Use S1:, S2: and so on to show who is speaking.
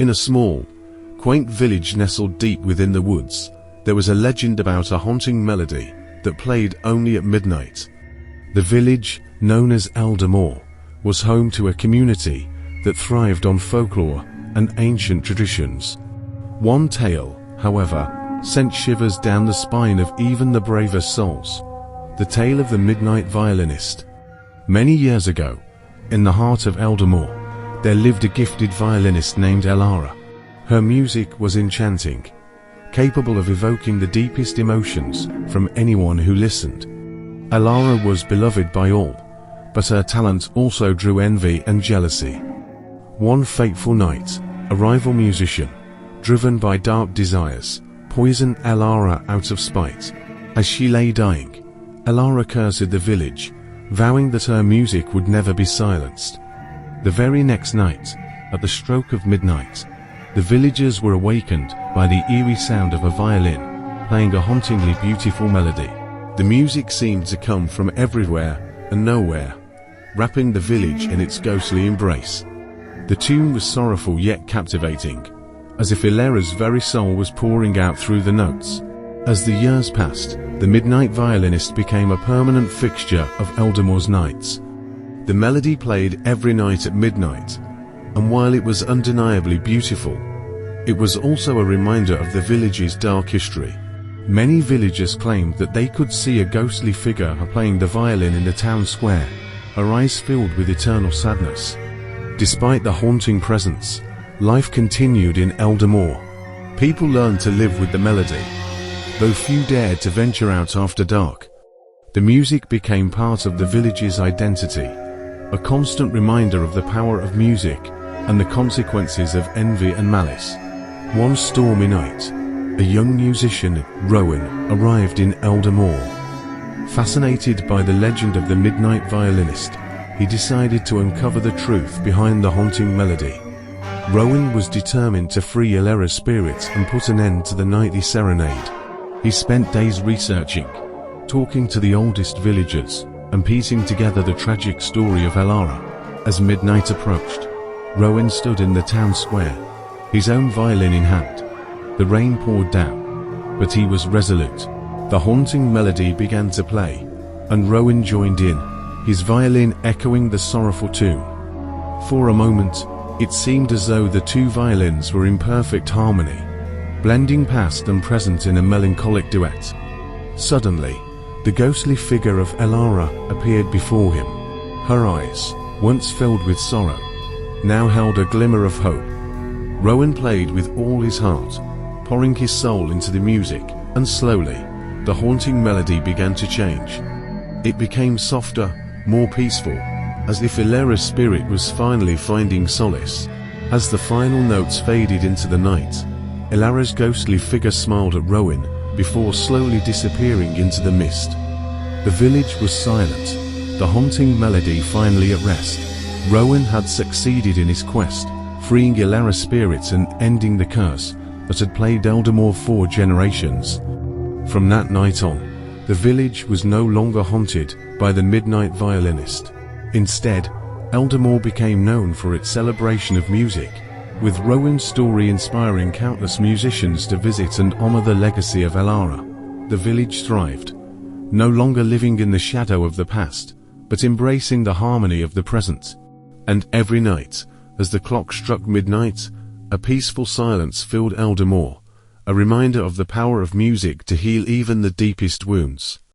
S1: In a small, quaint village nestled deep within the woods, there was a legend about a haunting melody that played only at midnight. The village, known as Eldermoor, was home to a community that thrived on folklore and ancient traditions. One tale, however, sent shivers down the spine of even the bravest souls: the tale of the midnight violinist. Many years ago, in the heart of Eldermoor, there lived a gifted violinist named Elara. Her music was enchanting, capable of evoking the deepest emotions from anyone who listened. Elara was beloved by all, but her talent also drew envy and jealousy. One fateful night, a rival musician, driven by dark desires, poisoned Elara out of spite. As she lay dying, Elara cursed the village, vowing that her music would never be silenced. The very next night, at the stroke of midnight, the villagers were awakened by the eerie sound of a violin playing a hauntingly beautiful melody. The music seemed to come from everywhere and nowhere, wrapping the village in its ghostly embrace. The tune was sorrowful yet captivating, as if Elara's very soul was pouring out through the notes. As the years passed, the midnight violinist became a permanent fixture of Eldermoor's nights. The melody played every night at midnight, and while it was undeniably beautiful, it was also a reminder of the village's dark history. Many villagers claimed that they could see a ghostly figure playing the violin in the town square, her eyes filled with eternal sadness. Despite the haunting presence, life continued in Eldermoor. People learned to live with the melody, though few dared to venture out after dark. The music became part of the village's identity, a constant reminder of the power of music and the consequences of envy and malice. One stormy night, a young musician, Rowan, arrived in Eldermoor. Fascinated by the legend of the midnight violinist, he decided to uncover the truth behind the haunting melody. Rowan was determined to free Elara's spirit and put an end to the nightly serenade. He spent days researching, talking to the oldest villagers, and piecing together the tragic story of Elara. As midnight approached, Rowan stood in the town square, his own violin in hand. The rain poured down, but he was resolute. The haunting melody began to play, and Rowan joined in, his violin echoing the sorrowful tune. For a moment, it seemed as though the two violins were in perfect harmony, blending past and present in a melancholic duet. Suddenly, the ghostly figure of Elara appeared before him. Her eyes, once filled with sorrow, now held a glimmer of hope. Rowan played with all his heart, pouring his soul into the music, and slowly, the haunting melody began to change. It became softer, more peaceful, as if Elara's spirit was finally finding solace. As the final notes faded into the night, Elara's ghostly figure smiled at Rowan before slowly disappearing into the mist. The village was silent, the haunting melody finally at rest. Rowan had succeeded in his quest, freeing Elara's spirit and ending the curse that had plagued Eldermoor for generations. From that night on, the village was no longer haunted by the midnight violinist. Instead, Eldermoor became known for its celebration of music, with Rowan's story inspiring countless musicians to visit and honor the legacy of Elara. The village thrived, no longer living in the shadow of the past, but embracing the harmony of the present. And every night, as the clock struck midnight, a peaceful silence filled Eldermoor, a reminder of the power of music to heal even the deepest wounds.